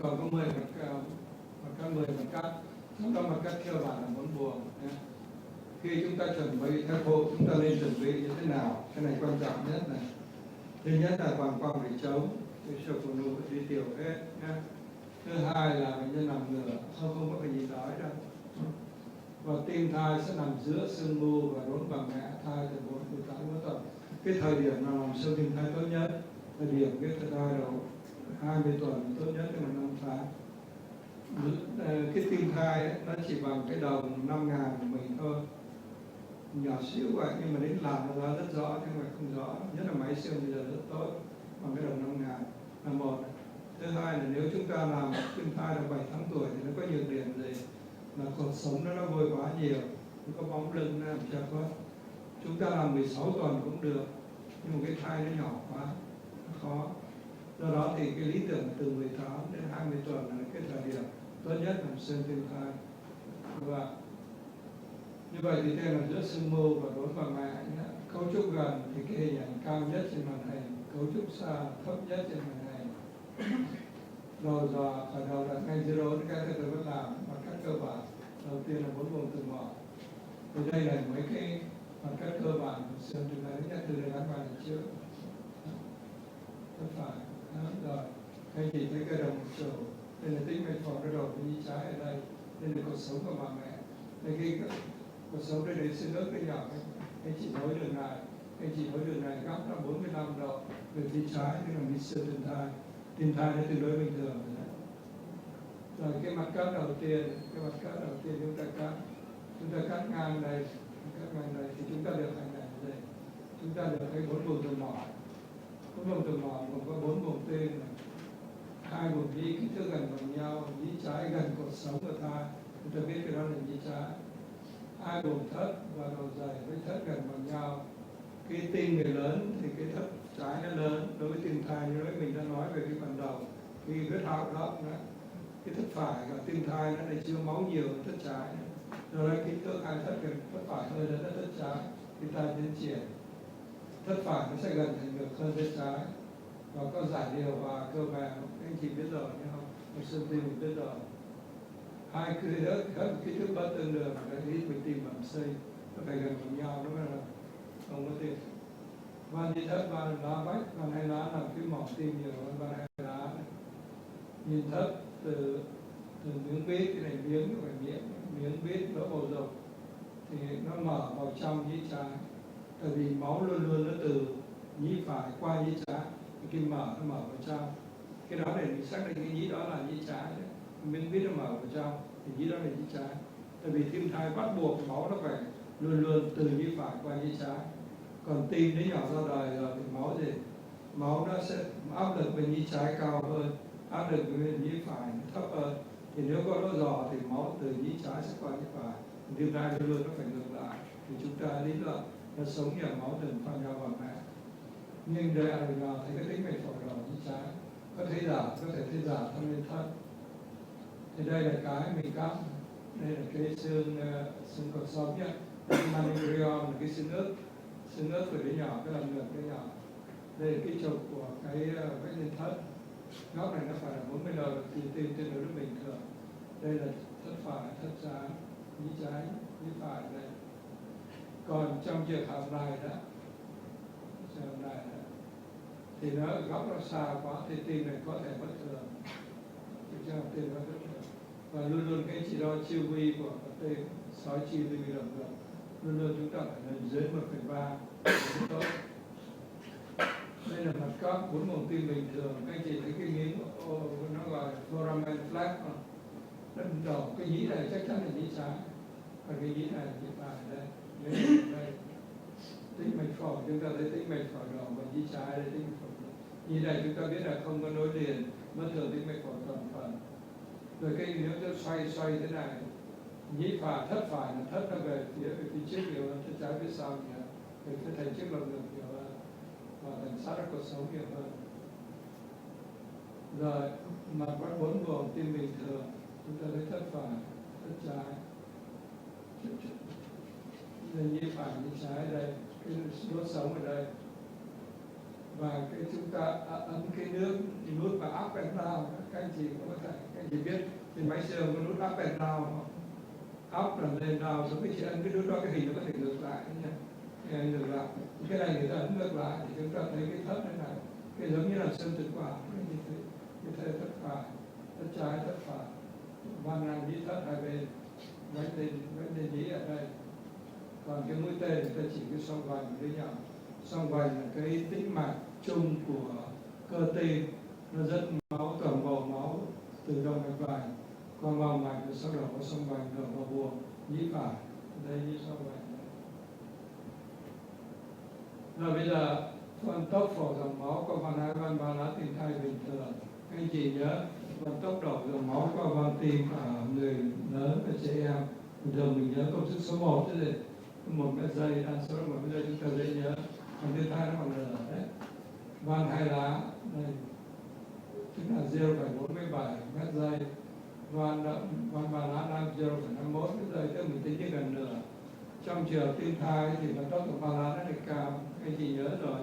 còn có 10 mặt cắt 10 mặt cắt, trong đó mặt cắt cơ bản là 4 buồng. Khi chúng ta chuẩn bị thép hộ, chúng ta nên chuẩn bị như thế nào? Cái này quan trọng nhất này. Thứ nhất là bằng quang để chống, để cho phụ nữ đi tiểu hết nhé. Thứ hai là bệnh nhân nằm ngửa, không có cái gì đói đâu. Và tim thai sẽ nằm giữa sương mù và rốn bà mẹ thai từ 4 đến 8 tuần. Cái thời điểm nào làm siêu tim thai tốt nhất? Thời điểm cái thai đầu 20 tuần tốt nhất, tức là 5 tháng. Cái tim thai ấy, nó chỉ bằng cái đầu 5.000 của mình thôi, nhỏ xíu vậy, nhưng mà đến làm nó ra rất rõ, nhưng mà không rõ. Nhất là máy siêu bây giờ rất tốt, bằng cái đầu 5.000 là một. Thứ hai là nếu chúng ta làm tim thai là 7 tháng tuổi thì nó có nhược điểm gì? Là cột sống nó vôi quá nhiều, nó có bóng lưng nó làm cho quá. Chúng ta làm 16 tuần cũng được, nhưng mà cái thai nó nhỏ quá, nó khó. Do đó thì cái lý tưởng từ 18 đến 20 tuần là cái thời điểm tốt nhất làm siêu tim thai. Và như vậy thì đây là giữa sương mù và rốn bà mẹ nhé. Cấu trúc gần thì cái hình ảnh cao nhất trên màn hình, cấu trúc xa thấp nhất trên màn hình. Đầu giờ khởi đầu là ngay giữa rốn, cái thứ tôi vẫn làm bằng cách cơ bản. Đầu tiên là 4 vùng từ mỏ. Thì đây là mấy cái bằng cách cơ bản của siêu tim thai nhất, từ đây gắn vào lần trước. Tất phải. Rồi, anh chị thấy cái đồng chiều, đây là tĩnh mạch phổi nó đầu bên trái ở đây, đây là cột sống của bà mẹ. Đây cái cột sống đây là xương ức cái nhỏ, anh chị nối đường này, anh chị nối đường này góc là 45 độ về phía trái, tức là bị siêu tim thai nó tương đối bình thường. Rồi cái mặt cắt đầu tiên, chúng ta cắt ngang đây, thì chúng ta được hình này đây, chúng ta được cái 4 vùng từ mỏ. 4 vùng từ mỏ gồm có 4 vùng tên, 2 vùng nhĩ kích thước gần bằng nhau, nhĩ trái gần cột sống của thai, chúng ta biết cái đó là nhĩ trái. 2 vùng thất và đầu dày với thất gần bằng nhau. Cái tim người lớn thì cái thất trái nó lớn, đối với tim thai như đấy mình đã nói về cái phần đầu, cái huyết hạo đó, cái thất phải và tim thai nó lại chứa máu nhiều hơn thất trái. Rồi đây kích thước hai thất gần thất phải hơn là thất trái, tim thai tiến triển. Thất phải nó sẽ gần thành ngược hơn thất trái và có giải điều và cơ bản anh chị biết rồi nhé, không? Một xương tim mình biết rồi. Hai cái thất kích thước bất tương đương là cái mình tìm bẩm sinh, nó phải gần bằng nhau, nó mới là không có tim. Van di thất, van lá bách, van hai lá làm cái mỏng tim nhiều hơn van hai lá này. Nhìn thất từ miếng bít, cái này miếng bít lỗ bầu dục thì nó mở vào trong nhĩ trái, tại vì máu luôn luôn nó từ nhĩ phải qua nhĩ trái, cái nó mở vào trong. Cái đó để mình xác định cái nhĩ đó là nhĩ trái đấy. Miếng bít nó mở vào trong thì nhĩ đó là nhĩ trái. Tại vì tim thai bắt buộc máu nó phải luôn luôn từ nhĩ phải qua nhĩ trái. Còn tim nó nhỏ ra đời rồi thì máu gì? Máu nó sẽ áp lực bên nhĩ trái cao hơn, áp lực bên nhĩ phải thấp hơn. Thì nếu có lỗ giò thì máu từ nhĩ trái sẽ qua nhĩ phải. Tim thai luôn luôn nó phải ngược lại. Thì chúng ta lý luận nó sống nhờ máu từng pha nhau vào mẹ. Nhưng đây là nào thấy cái tính mạch phổi đầu nhĩ trái, có thể giả thân lên thận. Thì đây là cái mình cắt, đây là cái xương cột sống nhé. Manubrion là cái xương ức của đứa nhỏ, cái làm ngược đứa nhỏ. Đây là cái trục của cái vách lên thận. Góc này nó phải là 40 độ thì tim tương đối bình thường. Đây là thất phải, thất trái, nhĩ phải đây. Còn trong trường hợp này đó, thì nó góc nó xa quá thì tim này có thể bất thường. Tim nó bất thường. Và luôn luôn cái chỉ đo chiêu vi của tim, sói chiêu vi động lực, luôn luôn chúng ta phải lên dưới 1/3 tốt. Đây là mặt cắt 4 vùng tim bình thường. Các anh chị thấy cái miếng nó gọi là foramen flex không? Nó đổ cái nhĩ này chắc chắn là nhĩ trái, còn cái nhĩ này là nhĩ phải đây. Đây tĩnh mạch phổi, chúng ta thấy tĩnh mạch phổi đỏ và nhĩ trái đây, tĩnh mạch phổi đỏ. Nhĩ này chúng ta biết là không có nối liền, bất thường tĩnh mạch phổi toàn phần. Rồi cái nếu tôi xoay thế này, nhĩ phải, thất phải là thất nó về phía trước nhiều hơn, thất trái phía sau nhiều hơn, về phía thành trước lồng ngực nhiều hơn, và thành sát ra cột sống nhiều hơn. Rồi mặt bắt 4 vùng tim bình thường, chúng ta thấy thất phải, thất trái, đây nhĩ phải, nhĩ trái đây, cái đốt sống ở đây. và cái chúng ta ấn cái nước nút và up and down. Các anh chị có thể, các anh chị biết trên máy siêu có nút up and down không? Up là lên down, xong cái chị ấn cái nút đó, cái hình nó có thể ngược lại nhé, ngược lại. Cái này người ta ấn ngược lại thì chúng ta thấy cái thất này này, cái giống như là sơn thực quả, cái thế thất phải, thất trái, thất phải, van ngang nhĩ thất hai bên, vách lên nhĩ ở đây. Còn cái mũi tên người ta chỉ cái xoang vành với nhau. Xoang vành là cái tĩnh mạch chung của cơ tim, nó dẫn máu toàn bộ máu từ động mạch vành qua mao mạch, rồi sau đó có xoang vành đổ vào buồng nhĩ phải. Đây như xoang vành. Rồi bây giờ vận tốc phổ dòng máu qua van hai van ba lá tim thai bình thường. Anh chị nhớ vận tốc đổ dòng máu qua van tim ở người lớn và trẻ em. Bình thường mình nhớ công thức số 1 chứ gì? 1 mét giây, số 1 mét giây chúng ta dễ nhớ. Còn tim thai nó còn lửa đấy. Van hai lá đây, tức là 0,47 mét giây. Van ba lá đang 0,51 mét giây, tức mình tính như gần nửa. Trong trường tim thai thì vận tốc của ba lá nó lại cao. Anh chị nhớ rồi,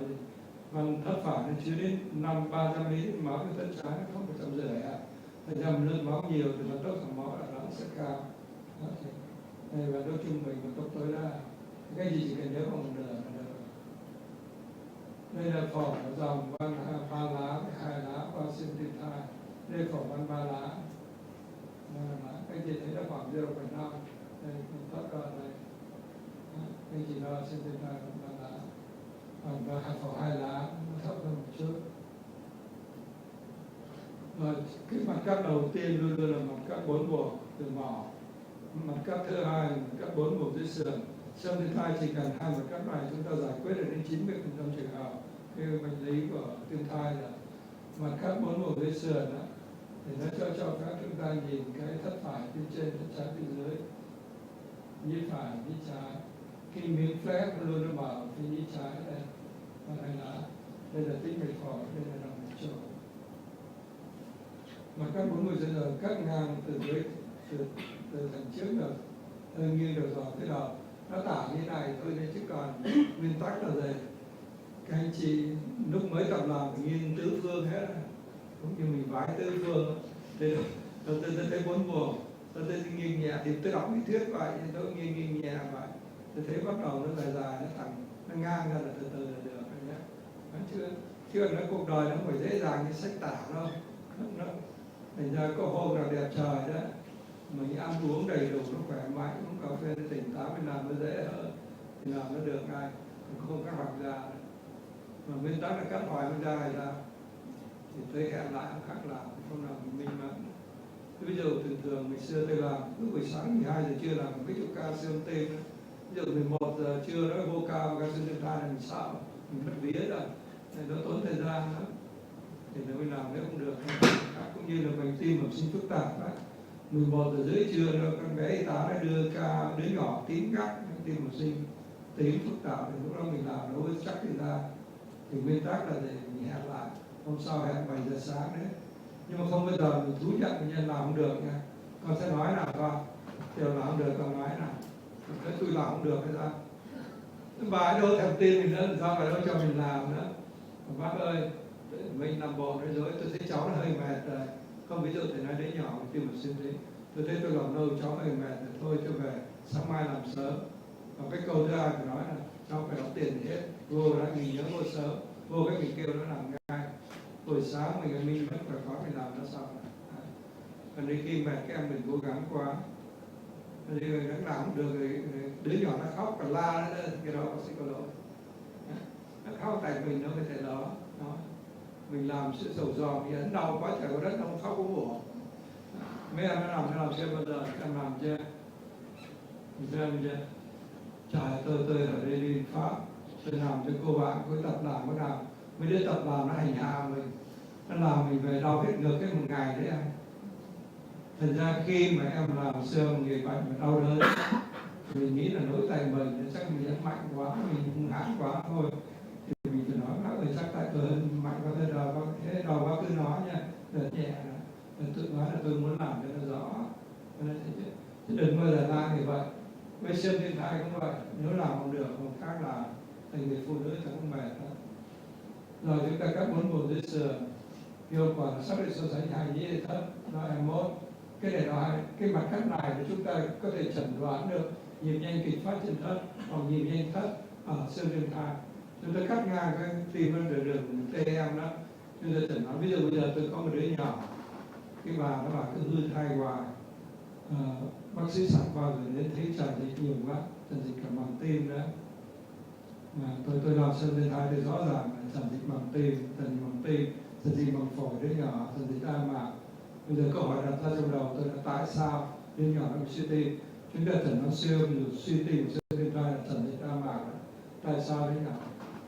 van thất phải nó chứa đến 300 lý máu, cái thất trái nó không 150 ạ. Thành ra lượng máu nhiều thì vận tốc của máu là nó sẽ cao. Đây là đo trung bình vận tốc tối đa. Cái gì chỉ cần nhớ bằng nửa là được. Đây là phổi của dòng van ba lá với hai lá qua xuyên tim thai. Đây phổi van ba lá. Các chị thấy nó khoảng 0,5. Đây mình thoát ra đây. Các chị đo xuyên tim thai van ba lá. Và phổi hai lá nó thấp hơn một chút. Và cái mặt cắt đầu tiên luôn luôn là mặt cắt 4 buồng từ mỏ. Mặt cắt thứ hai là mặt cắt 4 buồng dưới sườn. Xâm tim thai chỉ cần hai mặt cắt này chúng ta giải quyết được đến 90% trường hợp cái bệnh lý của tim thai là mặt cắt 4 buồng dưới sườn đó, thì nó cho phép chúng ta nhìn cái thất phải bên trên, thất trái bên dưới, nhĩ phải, nhĩ trái. Cái miếng flex luôn nó bảo phía nhĩ trái đây, và đây là tĩnh mạch phổi, đây là động mạch chủ. Mặt cắt 4 buồng dưới sườn cắt ngang từ dưới từ thằng trước được, hơi nghiêng được rồi, cái đầu nó tả như này thôi nên chứ còn nguyên tắc là gì? Các anh chị lúc mới tập làm phải nghiêng tứ phương hết, cũng như mình vái tứ phương. Thì tôi thấy 4 buồng, tôi nghiêng nhẹ thì tôi đọc lý thuyết vậy, thì tôi nghiêng nhẹ vậy. Tôi thấy bắt đầu nó dài dài, nó thẳng, nó ngang ra là từ từ là được nhé. Chứ nó cuộc đời nó không phải dễ dàng như sách tả đâu. Nó thành ra có hôm nào đẹp trời đó, mình ăn uống đầy đủ, nó khỏe mạnh, uống cà phê nó tỉnh táo, mình làm nó dễ hơn thì làm nó được ngay, không cắt hoạch ra. Mà nguyên tắc là cắt hoài nó ra thì tôi hẹn lại không khác làm, không làm mình minh mẫn. Ví dụ thường ngày xưa tôi làm cứ buổi sáng 12 giờ trưa làm cái chỗ cao siêu tim, ví dụ 11 giờ trưa nó vô cao cao siêu tim thai là mình sợ, mình mất vía rồi, thì nó tốn thời gian đó, thì nó mới làm nếu không được. Cũng như là bệnh tim học sinh phức tạp đó, 11 giờ rưỡi trưa nó con bé y tá nó đưa ca đứa nhỏ tím gắt, tim học sinh tím phức tạp, thì lúc đó mình làm nó mới chắc người ta. Thì nguyên tắc là để mình hẹn lại, hôm sau hẹn 7 giờ sáng đấy. Nhưng mà không bao giờ mình thú nhận bệnh nhân làm không được nha. Con sẽ nói nào con, đều làm không được, con nói nào. Thế tôi làm không được hay sao? Bà ấy đâu thèm tin mình nữa, sao bà đâu cho mình làm nữa. Bác ơi, mình làm bộ nói dối, tôi thấy cháu nó hơi mệt rồi. Không, ví dụ thì nói đến nhỏ tim một sinh lý, tôi thấy tôi làm lâu cháu hơi mệt rồi, thôi cho về, sáng mai làm sớm. Và cái câu thứ hai phải nói là cháu phải đóng tiền hết, vô đã nghỉ nhớ vô sớm, vô cái mình kêu nó làm ngay. Buổi sáng mình vẫn phải có mình làm nó xong. Còn đến khi mệt các em mình cố gắng quá, thì nó làm không được rồi, đứa nhỏ nó khóc và la nữa, cái đó bác sĩ có lỗi. Nó khóc tại mình nó phải thể đó. Mình làm sự sầu dò, mình ấn đau quá trời có đất nó không khóc cũng ổn. Mấy em nó làm chưa bao giờ, em làm chưa? Mình xem chưa? Trời, tôi ở đây đi Pháp, tôi làm cho cô bạn, cô tập làm có nào. Mấy đứa tập làm nó hành hạ mình, nó làm mình về đau hết ngược cái một ngày đấy em. Thành ra khi mà em làm xương người bệnh mà đau đớn, mình nghĩ là lỗi tại mình, chắc mình nhấn mạnh quá, mình hung hãn quá thôi. Thì mình phải nói là chắc tại tôi mạnh quá, thế đầu bác cứ nói nha, đợt nhẹ là tự nói là tôi muốn làm cho nó rõ. Chứ đừng bao giờ la như vậy. Với xương thiên thai cũng vậy, nếu làm không được, một khác là thành người phụ nữ thì cũng mệt đó. Rồi chúng ta cắt 4 vùng dưới sườn, hiệu quả là xác định so sánh hai nhĩ hệ thất, nó là một. Cái này là cái mặt cắt này thì chúng ta có thể chẩn đoán được nhịp nhanh kịch phát trên thất hoặc nhịp nhanh thất ở xương trên thai. Chúng ta cắt ngang cái tim nó đường TM đó, chúng ta chẩn đoán. Ví dụ bây giờ tôi có một đứa nhỏ, cái bà nó bảo cứ hư thai hoài, bác sĩ sản khoa rồi đến thấy tràn dịch nhiều quá, tràn dịch cả màng tim nữa. Tôi làm xương trên thai thì rõ ràng là tràn dịch màng tim, tràn dịch màng phổi đứa nhỏ, tràn dịch đa màng. Bây giờ câu hỏi đặt ra trong đầu tôi là tại sao đứa nhỏ nó bị suy tim? Chúng ta chẩn đoán siêu suy tim xương trên thai là tràn dịch đa màng. Tại sao đứa nhỏ?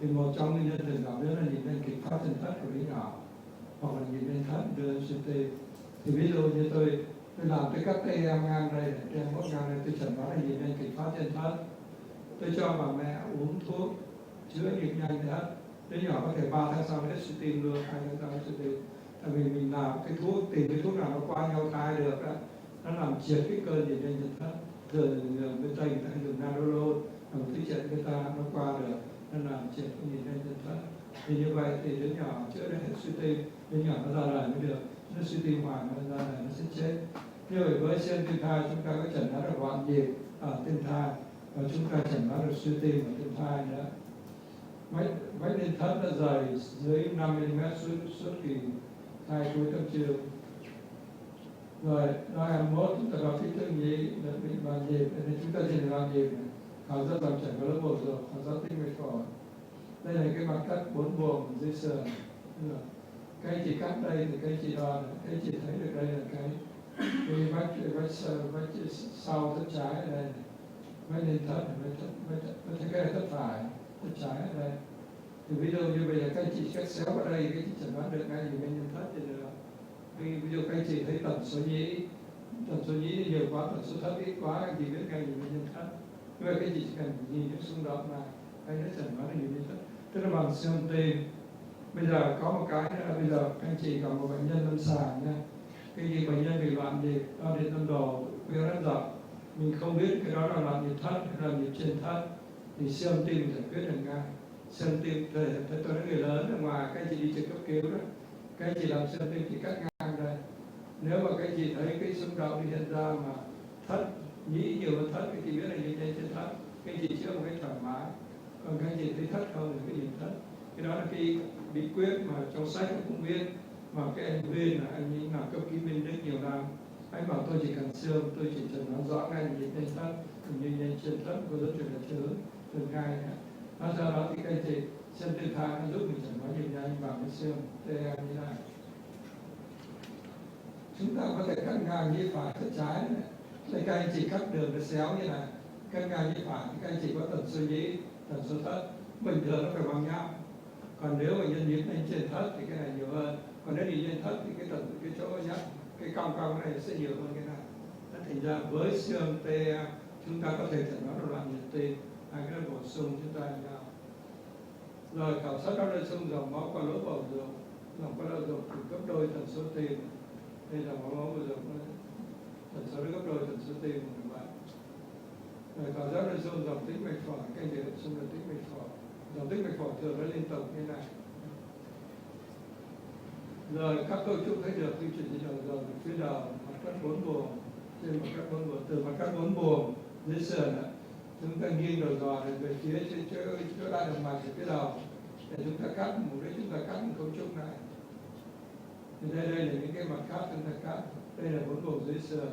Thì một trong nguyên nhân thường gặp nữa là nhịp nhanh kịch phát trên thất của đứa nhỏ, hoặc là nhịp nhanh thất đưa suy tim. Thì ví dụ như tôi làm cái cắt TM ngang đây, TM mốt ngang đây, tôi chẩn đoán là nhịp nhanh kịch phát trên thất. Tôi cho bà mẹ uống thuốc chữa nhịp nhanh thất, đứa nhỏ có thể 3 tháng sau hết suy tim luôn, 2 tháng sau hết suy tim. Tại vì mình làm cái thuốc, tìm cái thuốc nào nó qua nhau thai được đó, nó làm triệt cái cơn nhịp nhanh trên thất. Giờ bên Tây người ta dùng Nadolol, làm tích trận người ta nó qua được, nó làm triệt cái nhịp nhanh trên thất. Thì như vậy thì đứa nhỏ chữa được hết suy tim, đứa nhỏ nó ra đời mới được. Nó suy tim hoài nó ra đời nó sẽ chết. Như vậy với xương trên thai chúng ta có chẩn đoán được loạn nhịp ở trên thai, và chúng ta chẩn đoán được suy tim ở trên thai nữa. Vách lên thất là dày dưới 5 mm suốt kỳ thai cuối tâm trường. Rồi nói 21 chúng ta có kích thước nhĩ là bị loạn nhịp, nên chúng ta chỉ loạn nhịp này. Khảo sát dòng chảy có lớp 1 rồi, khảo sát tinh mạch phổi. Đây là cái mặt cắt 4 buồng dưới sườn. Cái chỉ cắt đây thì cái chỉ đo, cái chỉ thấy được đây là cái vách sau thất trái ở đây, vách lên thất, vách cái này thất phải, thất trái ở đây. Thì ví dụ như bây giờ các chị cắt xéo ở đây, cái chị chẩn đoán được ngay thì bên nhân thất thì được. Ví dụ các chị thấy tần số nhĩ nhiều quá, tần số thất ít quá, thì biết ngay thì bên nhân thất. Như vậy các chị chỉ cần nhìn những xung động này, cái nó chẩn đoán là nhiều nhân thất, tức là bằng siêu âm tim. Bây giờ có một cái nữa là bây giờ các anh chị gặp một bệnh nhân lâm sàng nha. Cái gì bệnh nhân bị loạn nhịp, đo điện tâm đồ, quay rất rộng, mình không biết cái đó là loạn nhịp thất hay là nhịp trên thất, thì siêu âm tim giải quyết được ngay. Siêu âm tim tôi nói người lớn ở ngoài, các anh chị đi trực cấp cứu đó, các anh chị làm siêu âm tim thì cắt ngang đây. Nếu mà các anh chị thấy cái xung động hiện ra mà thất nhĩ nhiều hơn thất, các chị biết là nhịp nhanh trên thất, các anh chị chữa một cách thoải mái. Còn các anh chị thấy thất không thì cái nhịp thất. Cái đó là cái bí quyết mà trong sách cũng viết, mà cái anh Huyên là anh ấy làm cấp cứu bên Đức nhiều năm, anh bảo tôi chỉ cần xương, tôi chỉ chẩn đoán rõ ngay nhịp nhanh thất, như nhanh trên thất, có rất là thứ hai. Sau đó thì các anh chị xương trên thai nó giúp mình chẩn đoán nhịp nhanh bằng cái xương TM như này. Chúng ta có thể cắt ngang nhĩ phải thất trái này. Đây các anh chị cắt đường cái xéo như này, cắt ngang nhĩ phải, các anh chị có tần số nhĩ, tần số thất, bình thường nó phải bằng nhau. Còn nếu mà nhân nhịp nhanh trên thất thì cái này nhiều hơn. Còn nếu đi lên thất thì cái chỗ nhá, cái cong này sẽ nhiều hơn cái này. Nó thành ra với xương TM chúng ta có thể chẩn đoán loạn nhịp tim, hai cái bổ sung chúng ta nhau. Rồi khảo sát các nơi sông dòng máu qua lỗ bầu ruột, dòng qua lỗ ruột thì gấp đôi tần số tim. Đây là máu bầu ruột, tần số gấp đôi tần số tim của các bạn. Rồi khảo sát nơi sông dòng tĩnh mạch phổi, cái gì là sông tĩnh mạch phổi. Dòng tĩnh mạch phổi thường nó liên tục như này. Rồi các cấu trúc thấy được di chuyển trên đầu rồi, phía đầu mặt cắt 4 buồng, trên mặt cắt 4 buồng, từ mặt cắt 4 buồng dưới sườn chúng ta nghiêng đầu giò về phía chỗ đại động mạch ở phía đầu để chúng ta cắt một cái, chúng ta cắt một cấu trúc này. Thì đây là những cái mặt cắt chúng ta cắt, đây là 4 buồng dưới sườn,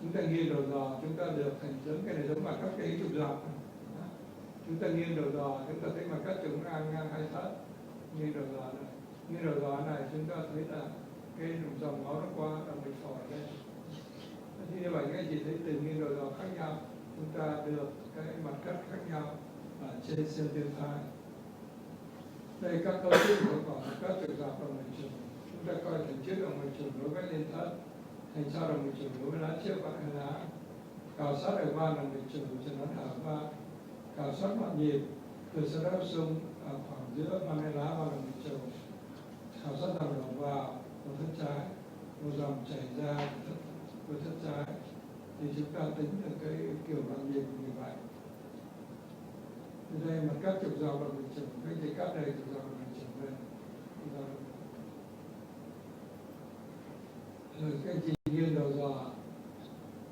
chúng ta nghiêng đầu giò, chúng ta được thành giống cái này giống mặt cắt cái trục dọc. Chúng ta nghiêng đầu giò, chúng ta thấy mặt cắt chúng ngang hai thất, nghiêng đầu giò này. Nghiêng đầu giò này chúng ta thấy là cái dòng máu nó qua động mạch phổi đây. Thì như vậy các chị thấy từ nghiêng đầu giò khác nhau, chúng ta được cái mặt cắt khác nhau ở trên xương tiêu thai. Đây các cấu trúc của còn các trục dọc động mạch chủ. Chúng ta coi thành trước động mạch chủ đối với lên thất, thành sau động mạch chủ đối với lá trước và hai lá. Khảo sát ở van động mạch chủ cho nó thở van, khảo sát loạn nhịp từ sau đó xung ở khoảng giữa van hai lá và động mạch chủ. Khảo sát dòng đầu vào của thất trái, một dòng chảy ra của thất trái, thì chúng ta tính được cái kiểu loạn nhịp như vậy. Thì đây mặt cắt trục dọc động mạch chủ, cái gì cắt đây trục dọc động mạch chủ đây. Các anh chị nghiêng đầu dò,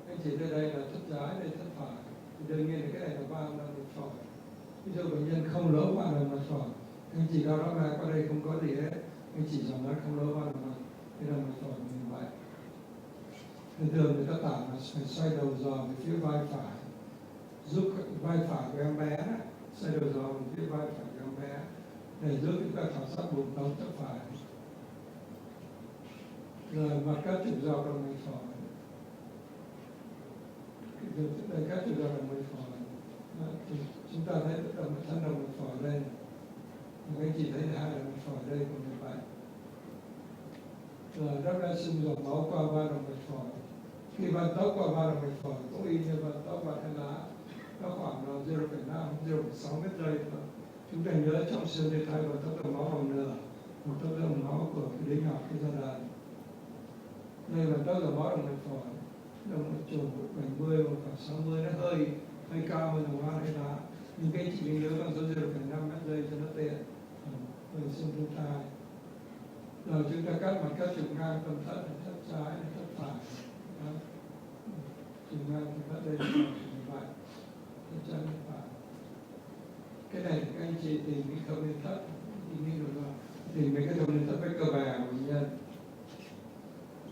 các anh chị tới đây là thất trái, đây thất phải, thì đương nhiên là cái này là ba âm động mạch phổi. Ví dụ bệnh nhân không lỗ ba động mạch phổi, anh chị cao đó ra qua đây không có gì hết, anh chị dòng nó không lỗ ba động mạch, cái động mạch phổi như vậy. Thường người ta tả là phải xoay đầu dò về phía vai phải, giúp vai phải của em bé đó, xoay đầu dò về phía vai phải của em bé để giúp chúng ta khảo sát bụng tống thất phải. Rồi mặt các trục dọc động mạch phổi, đây các trục dọc động mạch phổi, thì chúng ta thấy động mạch thân động mạch phổi đây, các anh chị thấy hai động mạch phổi đây cũng như vậy. Rồi rất là xung dòng máu qua ba động mạch phổi. Khi vận tốc qua ba động mạch phổi cũng y như vận tốc qua thân lá, nó khoảng 0,5, 0,6 mét giây thôi. Chúng ta nhớ trong siêu vi thai vận tốc dòng máu bằng nửa, một tốc dòng máu của cái đế nhỏ cái giai đoạn. Đây vận tốc dòng máu động mạch phổi, động mạch chủ 70 và khoảng 60, nó hơi cao hơn dòng hoa hay lá. Nhưng cái chỉ nhớ bằng số 0,5 mét giây cho nó tiện. Rồi siêu vi thai. Rồi chúng ta cắt mặt các trục ngang tâm thất, thất trái, thất phải. Trục ngang tâm thất đây là như vậy, thất trái, thất phải. Cái này các anh chị tìm cái thông liên thất, tìm mấy cái thông liên thất với cơ bè của bệnh nhân.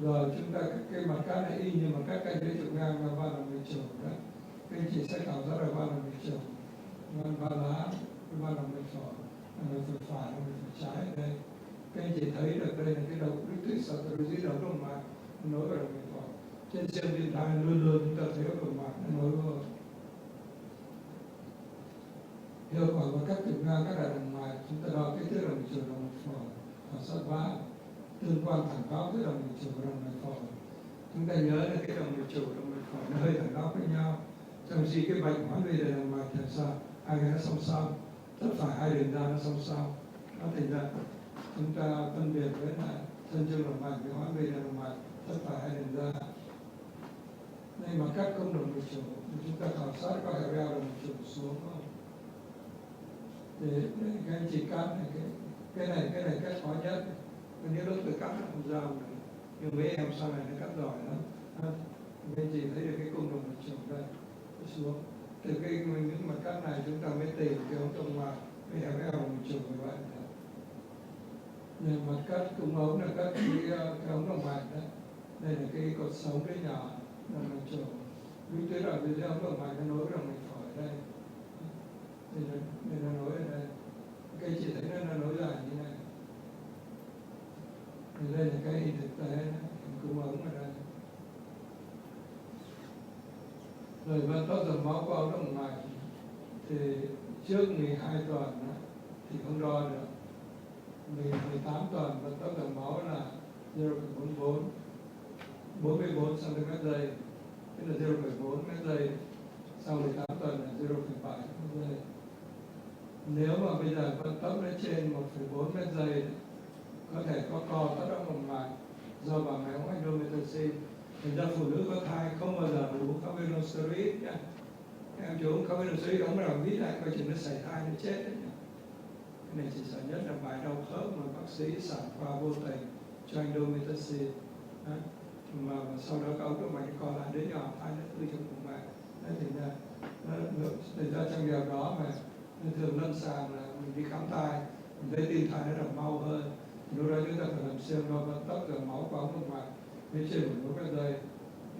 Rồi chúng ta cái mặt cắt này y nhưng mà các cái dưới trục ngang là ba động mạch chủ đó. Các anh chị sẽ cảm giác là ba động mạch chủ, ba lá, ba động mạch phổi, động mạch phải, động mạch trái ở đây. Các anh chị thấy được đây là cái đầu đích sartorius đầu động mạch nối vào động mạch phổi. Trên siêu vi thai luôn luôn chúng ta thấy động mạch nó nối vào. Hiệu quả của các trục ngang các đại động mạch, chúng ta đo kích thước động mạch chủ động mạch phổi, khảo sát vá, tương quan thẳng góc với động mạch chủ và động mạch phổi. Chúng ta nhớ là cái động mạch chủ động mạch phổi nó hơi thẳng góc với nhau. Trong khi cái bệnh hoán vị đại động mạch là sao? Hai cái nó song song, tất phải hai đường ra nó song song. Nó thành ra chúng ta phân biệt với lại thân chương động mạch với hoán vị đại động mạch, tất phải hai đường ra. Đây mà các công động mạch chủ, chúng ta khảo sát có hẹp eo động mạch chủ xuống không? Để các anh chị cắt này, cái này cắt khó nhất. Nếu lúc tôi cắt nó không ra nữa, nhưng mấy em sau này nó cắt giỏi lắm. Các anh chị thấy được cái cung động mạch chủ đây xuống. Từ những mặt cắt này chúng ta mới tìm cái ống động mạch với hẹp eo động mạch chủ như vậy. Nên mặt cắt cung ống là cắt cái ống động mạch đó. Đây là cái cột sống cái nhỏ động mạch chủ. Lúc tới đoạn cái ống động mạch nó nối với động mạch phổi đây. Đây nó nối ở đây. Các chị thấy nó nối dài như này. Thì đây là cái hình thực tế cung ống ở đây. Rồi vận tốc dòng máu qua ống động mạch thì trước 12 tuần thì không đo được. 18 tuần vận tốc dòng máu là 0,44 44 cm giây, tức là 0,4 mét giây. Sau 18 tuần là 0,7 mét giây. Nếu mà bây giờ vận tốc nó trên 1,4 mét giây, có thể có co thắt ống động mạch do bà mẹ ống endometriosis. Thành ra phụ nữ có thai không bao giờ đủ corticosteroid nhá. Em chú uống corticosteroid ống nào vít lại coi chừng nó xảy thai nó chết đấy nhá. Cái này chỉ sợ nhất là bài đau khớp mà bác sĩ sản khoa vô tình cho endometriosis. Mà sau đó các ống động mạch co lại đến nhỏ thai nó tư trong bụng mẹ. Thành ra trong điều đó mà thường lâm sàng là mình đi khám thai, mình thấy tim thai nó đập mau hơn. Lúc đó chúng ta phải làm siêu đo vận tốc dòng máu qua ống động mạch. Nếu trên một cái giây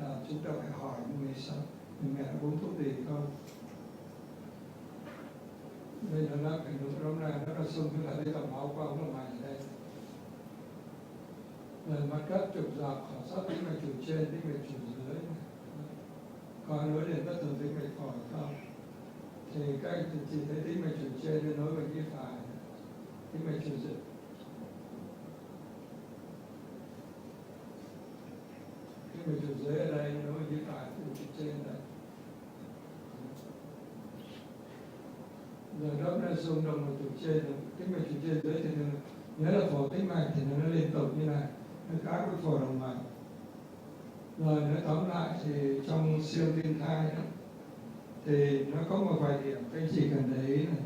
là chúng ta phải hỏi người sao, người mẹ đã uống thuốc gì không. Đây là nó phải đúng lúc này nó là xung chúng ta thấy dòng máu qua ống động mạch ở đây. Rồi mặt cắt trục dọc khảo sát tĩnh mạch chủ trên, tĩnh mạch chủ dưới. Có nối liền bất thường tĩnh mạch phổi không? Thì các anh chỉ thấy tĩnh mạch chủ trên nó nối với cái phải, tĩnh mạch chủ dưới. Tĩnh mạch chủ dưới ở đây nối với cái phải, tĩnh mạch chủ trên đây. Rồi đó là xung động mạch chủ trên, tĩnh mạch chủ trên dưới thì nhớ là phổi tĩnh mạch thì nó liên tục như này, nó khác với phổi động mạch. Rồi nói tóm lại thì trong siêu tim thai đó, thì nó có một vài điểm các anh chị cần để ý này.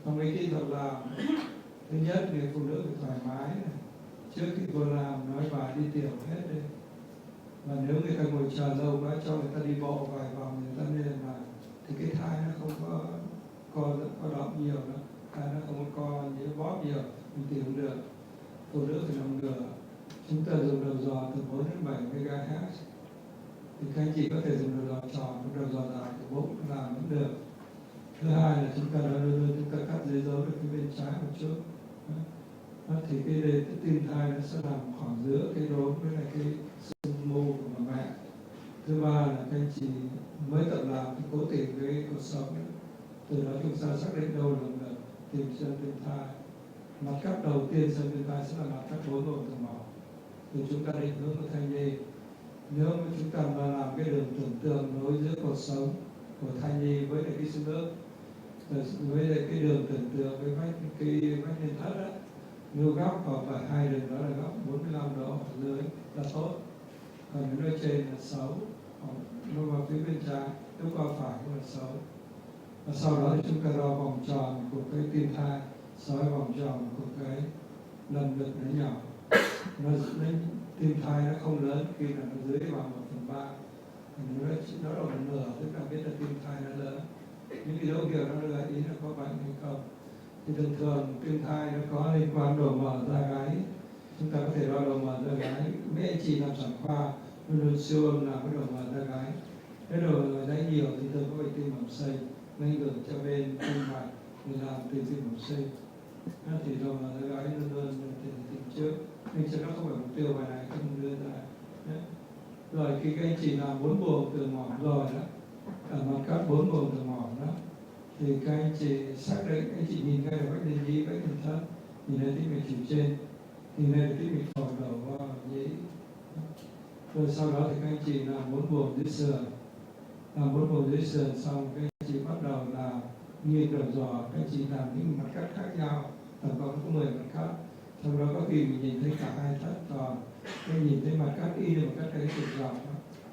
Trong cái kỹ thuật làm, thứ nhất người phụ nữ phải thoải mái này. Trước khi cô làm nói bà đi tiểu hết đi, Và nếu người ta ngồi chờ lâu quá, cho người ta đi bộ vài vòng người ta nên là thì cái thai nó không có động nhiều nữa, thai nó không có như bóp nhiều, mình tìm được. Phụ nữ thì nằm ngửa, chúng ta dùng đầu giò từ 4 đến 7 MHz, thì các anh chị có thể dùng đầu giò tròn, đầu giò dài từ 4 làm cũng được. Thứ hai là chúng ta đã luôn chúng ta cắt dây dấu được cái bên trái một chút. Đó, thì cái tim thai nó sẽ nằm khoảng giữa cái rốn với lại cái xương mô của bà mẹ. Thứ ba là các anh chị mới tập làm thì cố tìm cái cột sống, từ đó chúng ta xác định đâu là tìm chân tim thai. Mặt cắt đầu tiên chân tim thai sẽ là mặt cắt 4 vùng từ mỏ, thì chúng ta định hướng của thai nhi. Nếu mà chúng ta mà làm cái đường tưởng tượng nối giữa cột sống của thai nhi với lại cái xương ức, với lại cái đường tưởng tượng với cái vách lên thất á, nếu góc hoặc là hai đường đó là góc 45 độ ở dưới là tốt, còn nếu nơi trên là xấu, hoặc nó vào phía bên trái, nếu qua phải cũng là xấu. Và sau đó thì chúng ta đo vòng tròn của cái tim thai, soi vòng tròn của cái lần ngực nó nhỏ, nó tim thai nó không lớn khi là nó dưới bằng 1/3, nó là một nửa, tức là biết là tim thai nó lớn. Những cái dấu hiệu nó gợi ý là có bệnh hay không. Thì thường thường tim thai nó có liên quan độ mở da gáy, chúng ta có thể đo độ mở da gáy. Mấy anh chị làm sản khoa luôn siêu âm làm cái độ mở da gáy. Cái độ mở da nhiều thì thường có bệnh tim bẩm sinh, nên gửi cho bên tim mạch để làm từ tim bẩm sinh. Thì độ mở da gáy luôn luôn tìm trước, nhưng cho nó không phải mục tiêu bài này không đưa ra. Rồi khi các anh chị làm 4 buồng từ mỏm rồi đó, ở mặt cắt 4 buồng từ mỏm đó, thì các anh chị xác định, anh chị nhìn ngay là vách lên nhĩ, vách lên thất, nhìn thấy tĩnh mạch chủ trên, nhìn thấy tĩnh mạch phổi đầu vào nhĩ. Rồi sau đó thì các anh chị làm 4 buồng dưới sườn, làm 4 buồng dưới sườn xong các anh chị bắt đầu làm nghiêng đầu giò, các anh chị làm những mặt cắt khác nhau, tổng cộng có 10 mặt cắt. Sau đó có khi mình nhìn thấy cả hai thất tròn, cái nhìn thấy mặt cắt y như một cắt cái trục dọc.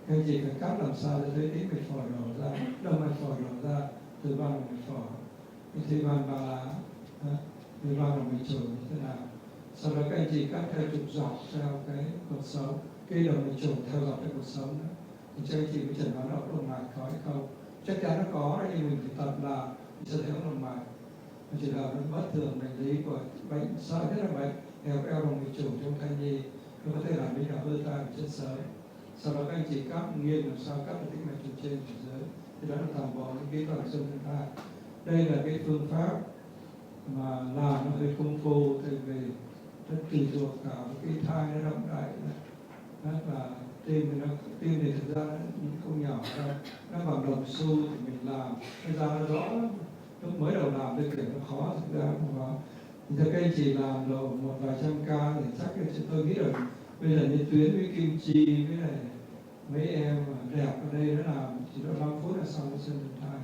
Các anh chị phải cắt làm sao để thấy tĩnh mạch phổi đầu ra, động mạch phổi đầu ra từ van động mạch phổi, thì van ba lá, thì van động mạch chủ như thế nào. Sau đó các anh chị cắt theo trục dọc theo cái cột sống, cái động mạch chủ theo dọc cái cột sống đó, thì cho anh chị mới chẩn đoán là động mạch có hay không. Chắc chắn nó có, nhưng mình phải tập làm thì sẽ thấy động mạch. Chỉ là nó bất thường bệnh lý của bệnh sợi, rất là bệnh eo động mạch chủ trong thai nhi, nó có thể làm đến cả hơ tai và chết sớm. Sau đó các anh chị cắt nghiêng làm sao cắt được tĩnh mạch từ trên từ dưới, thì đó là toàn bộ những kỹ thuật xâm lấn thai. Đây là cái phương pháp mà làm nó hơi công phu, tại vì rất tùy thuộc vào cái thai nó động đậy, và tim thì thực ra nó không nhỏ đâu, nó bằng đồng xu thì mình làm cái ra nó rõ lắm. Lúc mới đầu làm tôi kiểu nó khó, thực ra không khó. Thì các anh chị làm độ một vài trăm ca thì chắc là tôi nghĩ là bây giờ như Tuyến với Kim Chi với lại mấy em đẹp ở đây nó làm chỉ độ 5 phút là xong cái sân thai.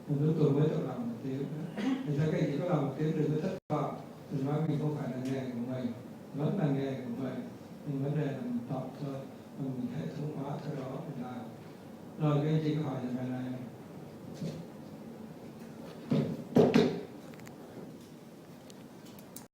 Một đứa tuổi mới tôi làm 1 tiếng nữa. Thì các anh chị có làm 1 tiếng đừng có thất vọng, đừng nói mình không phải là nghề của mình, vẫn là nghề của mình, nhưng vấn đề là mình tập thôi, mình hệ thống hóa theo đó mình làm. Rồi các anh chị có hỏi về bài này.